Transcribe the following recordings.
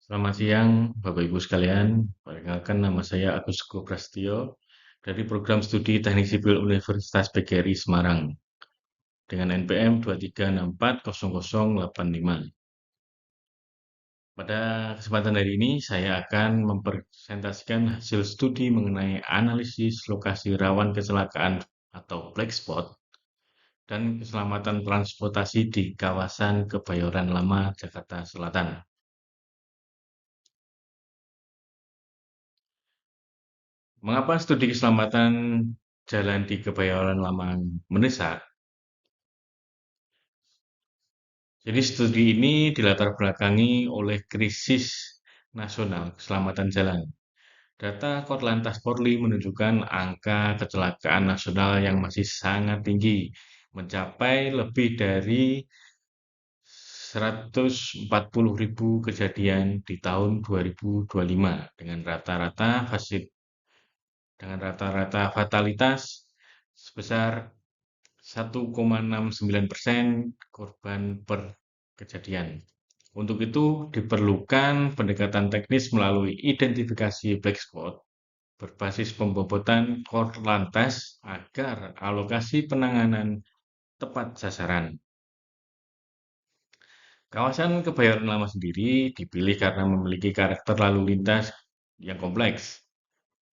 Selamat siang, Bapak Ibu sekalian. Perkenalkan nama saya Agus Prasetyo dari Program Studi Teknik Sipil Universitas PGRI Semarang dengan NPM 236400885. Pada kesempatan hari ini saya akan mempresentasikan hasil studi mengenai analisis lokasi rawan kecelakaan atau black spot dan keselamatan transportasi di kawasan Kebayoran Lama, Jakarta Selatan. Mengapa studi keselamatan jalan di Kebayoran Lama mendesak? Jadi studi ini dilatar belakangi oleh krisis nasional keselamatan jalan. Data Korlantas Polri menunjukkan angka kecelakaan nasional yang masih sangat tinggi, mencapai lebih dari 140.000 kejadian di tahun 2025 dengan rata-rata fatalitas sebesar 1,69% korban per kejadian. Untuk itu diperlukan pendekatan teknis melalui identifikasi black spot berbasis pembobotan Korlantas agar alokasi penanganan tepat sasaran. Kawasan Kebayoran Lama sendiri dipilih karena memiliki karakter lalu lintas yang kompleks,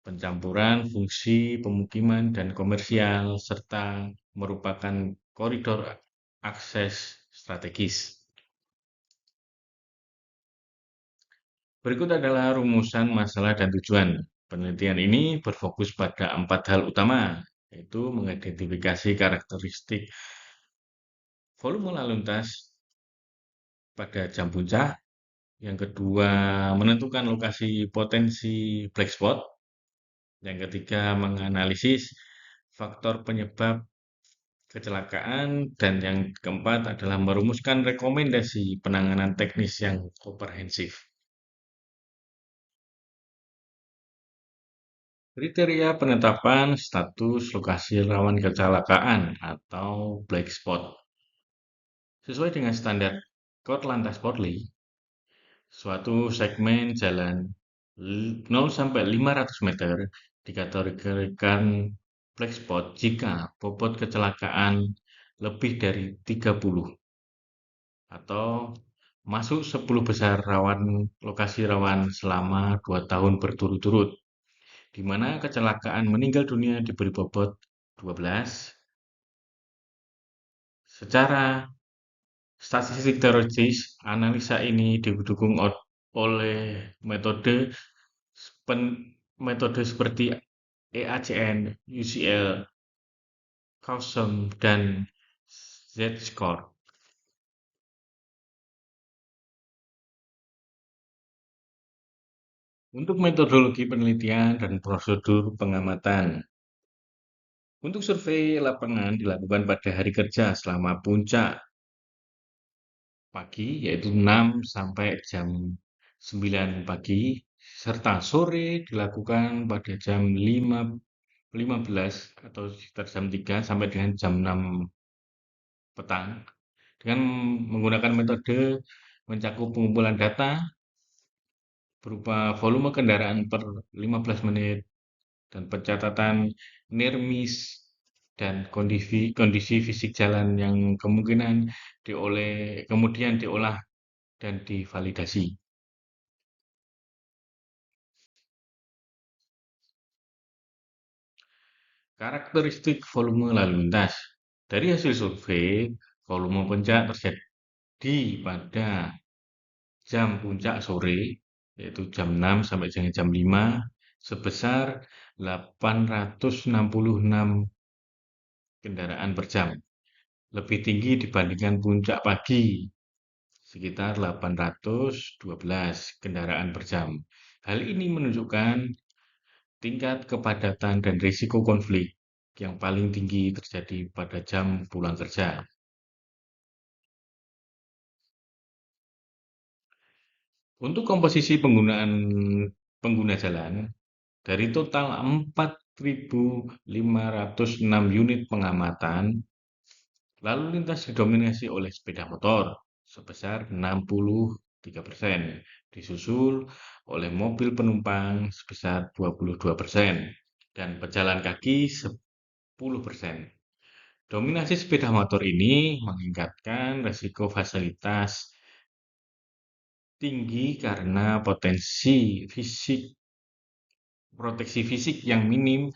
pencampuran fungsi pemukiman dan komersial, serta merupakan koridor akses strategis. Berikut adalah rumusan masalah dan tujuan. Penelitian ini berfokus pada 4 hal utama, yaitu mengidentifikasi karakteristik volume lalu lintas pada jam puncak. Yang kedua, menentukan lokasi potensi black spot. Yang ketiga, menganalisis faktor penyebab kecelakaan. Dan yang keempat adalah merumuskan rekomendasi penanganan teknis yang komprehensif. Kriteria penetapan status lokasi rawan kecelakaan atau black spot. Sesuai dengan standar Korlantas Polri, suatu segmen jalan 0 sampai 500 meter dikategorikan black spot jika bobot kecelakaan lebih dari 30 atau masuk 10 besar lokasi rawan selama 2 tahun berturut-turut, di mana kecelakaan meninggal dunia diberi bobot 12. Secara statistik teoritis, analisa ini didukung oleh metode metode seperti EACN, UCL, Caution, dan Z-score. Untuk metodologi penelitian dan prosedur pengamatan. Untuk survei lapangan dilakukan pada hari kerja selama puncak pagi, yaitu 6 sampai jam 9 pagi, serta sore dilakukan pada jam 15 atau sekitar jam 3 sampai dengan jam 6 petang dengan menggunakan metode mencakup pengumpulan data berupa volume kendaraan per 15 menit dan pencatatan NIRMIS dan kondisi fisik jalan yang kemudian diolah dan divalidasi. Karakteristik volume lalu lintas. Dari hasil survei, volume puncak terjadi pada jam puncak sore, yaitu jam 6 sampai dengan jam 5, sebesar 866 kendaraan per jam. Lebih tinggi dibandingkan puncak pagi, sekitar 812 kendaraan per jam. Hal ini menunjukkan tingkat kepadatan dan risiko konflik yang paling tinggi terjadi pada jam pulang kerja. Untuk komposisi pengguna jalan, dari total 4.506 unit pengamatan, lalu lintas didominasi oleh sepeda motor sebesar 3%, disusul oleh mobil penumpang sebesar 22%, dan pejalan kaki 10%. Dominasi sepeda motor ini meningkatkan resiko fasilitas tinggi karena proteksi fisik yang minim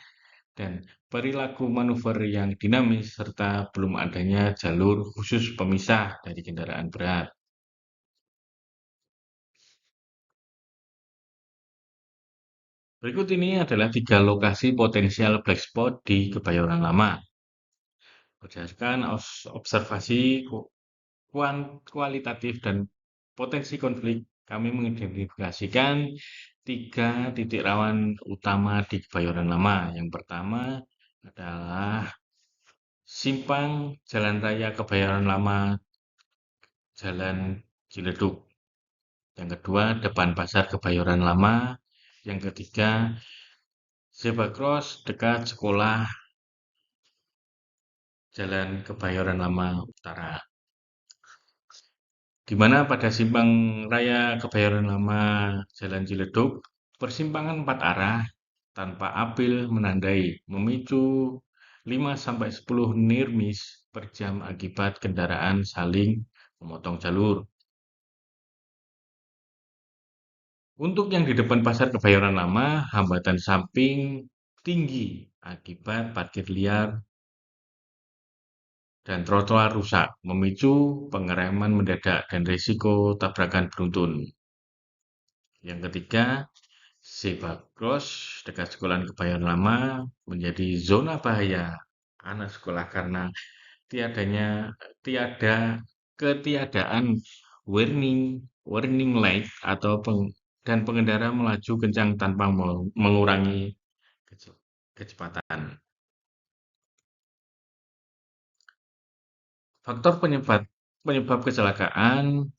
dan perilaku manuver yang dinamis serta belum adanya jalur khusus pemisah dari kendaraan berat. Berikut ini adalah 3 lokasi potensial black spot di Kebayoran Lama. Berdasarkan observasi kualitatif dan potensi konflik, kami mengidentifikasikan 3 titik rawan utama di Kebayoran Lama. Yang pertama adalah Simpang Jalan Raya Kebayoran Lama, Jalan Ciledug. Yang kedua, depan Pasar Kebayoran Lama. Yang ketiga, Zebra Cross dekat sekolah Jalan Kebayoran Lama Utara. Di mana pada simpang raya Kebayoran Lama Jalan Ciledug, persimpangan 4 arah tanpa apel menandai memicu 5-10 nirmis per jam akibat kendaraan saling memotong jalur. Untuk yang di depan Pasar Kebayoran Lama, hambatan samping tinggi akibat parkir liar dan trotoar rusak, memicu pengereman mendadak dan risiko tabrakan beruntun. Yang ketiga, zebra cross dekat sekolahan Kebayoran Lama menjadi zona bahaya anak sekolah karena tiadanya tiada ketiadaan warning warning light dan pengendara melaju kencang tanpa mengurangi kecepatan. Faktor penyebab penyebab kecelakaan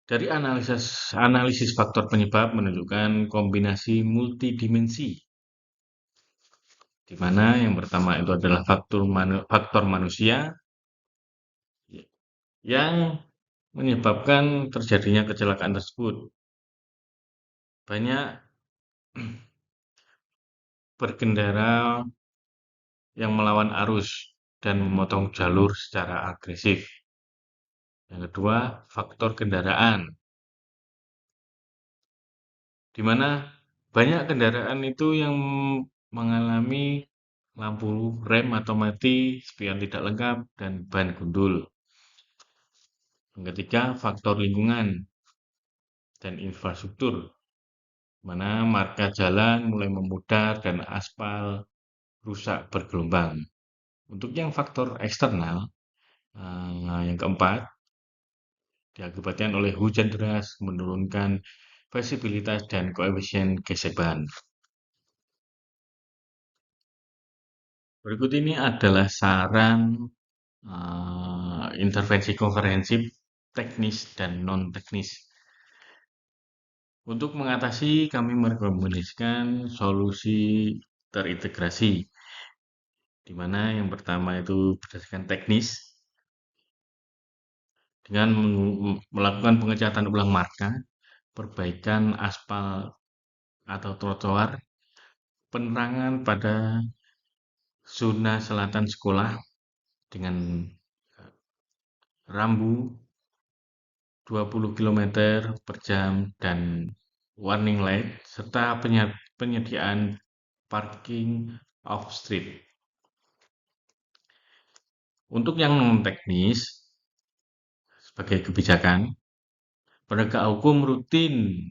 dari analisis faktor penyebab menunjukkan kombinasi multidimensi, di mana yang pertama itu adalah faktor manusia yang menyebabkan terjadinya kecelakaan tersebut. Banyak berkendara yang melawan arus dan memotong jalur secara agresif. Yang kedua, faktor kendaraan, di mana banyak kendaraan itu yang mengalami lampu rem atau mati, spion tidak lengkap, dan ban gundul. Yang ketiga, faktor lingkungan dan infrastruktur, mana marka jalan mulai memudar dan aspal rusak bergelombang. Untuk yang faktor eksternal, yang keempat, diakibatkan oleh hujan deras menurunkan visibilitas dan koefisien gesek ban. Berikut ini adalah saran intervensi komprehensif teknis dan non-teknis. Untuk mengatasi, kami merekomendasikan solusi terintegrasi, di mana yang pertama itu berdasarkan teknis, dengan melakukan pengecatan ulang marka, perbaikan aspal atau trotoar, penerangan pada zona selatan sekolah dengan rambu 20 km per jam dan warning light, serta penyediaan parking off-street. Untuk yang non-teknis, sebagai kebijakan, penegak hukum rutin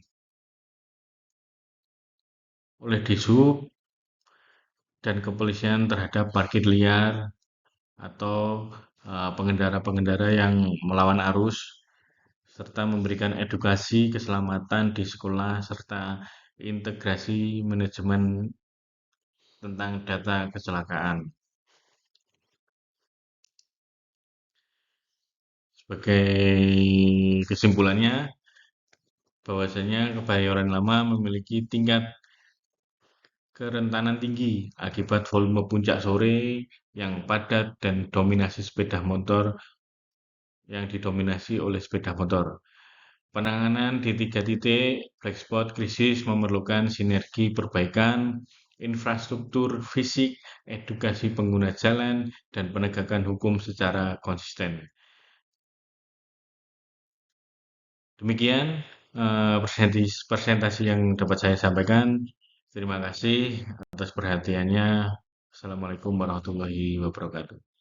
oleh Dishub dan kepolisian terhadap parkir liar atau pengendara-pengendara yang melawan arus, serta memberikan edukasi keselamatan di sekolah, serta integrasi manajemen tentang data kecelakaan. Sebagai kesimpulannya, bahwasanya Kebayoran Lama memiliki tingkat kerentanan tinggi akibat volume puncak sore yang padat dan dominasi sepeda motor yang didominasi oleh sepeda motor. Penanganan di 3 titik black spot krisis memerlukan sinergi perbaikan infrastruktur fisik, edukasi pengguna jalan, dan penegakan hukum secara konsisten. Demikian presentasi yang dapat saya sampaikan. Terima kasih atas perhatiannya. Assalamualaikum warahmatullahi wabarakatuh.